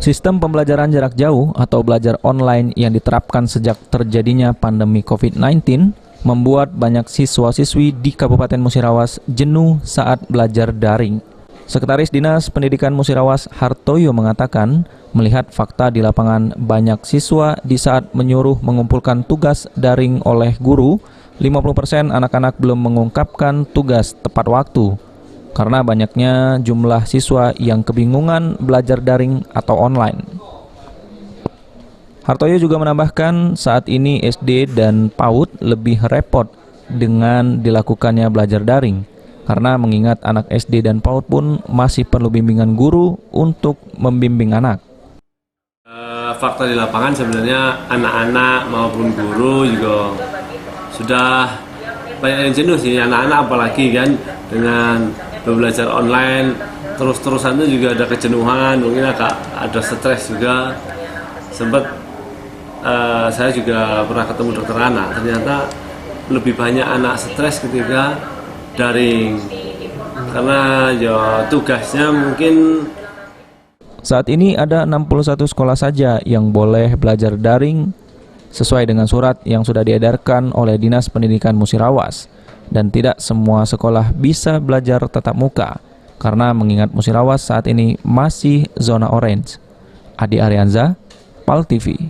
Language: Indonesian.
Sistem pembelajaran jarak jauh atau belajar online yang diterapkan sejak terjadinya pandemi COVID-19 membuat banyak siswa-siswi di Kabupaten Musirawas jenuh saat belajar daring. Sekretaris Dinas Pendidikan Musirawas Hartoyo mengatakan, melihat fakta di lapangan banyak siswa di saat menyuruh mengumpulkan tugas daring oleh guru, 50% anak-anak belum mengungkapkan tugas tepat waktu. Karena banyaknya jumlah siswa yang kebingungan belajar daring atau online. Hartoyo juga menambahkan saat ini SD dan PAUD lebih repot dengan dilakukannya belajar daring, karena mengingat anak SD dan PAUD pun masih perlu bimbingan guru untuk membimbing anak. Fakta di lapangan sebenarnya anak-anak maupun guru juga sudah banyak yang jenuh sih, anak-anak apalagi kan dengan belajar online terus-terusan itu juga ada kejenuhan, mungkin agak ada stres juga. Sempat saya juga pernah ketemu dokter anak, ternyata lebih banyak anak stres ketika daring karena ya tugasnya mungkin. Saat ini ada 61 sekolah saja yang boleh belajar daring sesuai dengan surat yang sudah diedarkan oleh Dinas Pendidikan Musirawas. Dan tidak semua sekolah bisa belajar tatap muka karena mengingat Musirawas saat ini masih zona orange. Adi Arianza, PAL TV.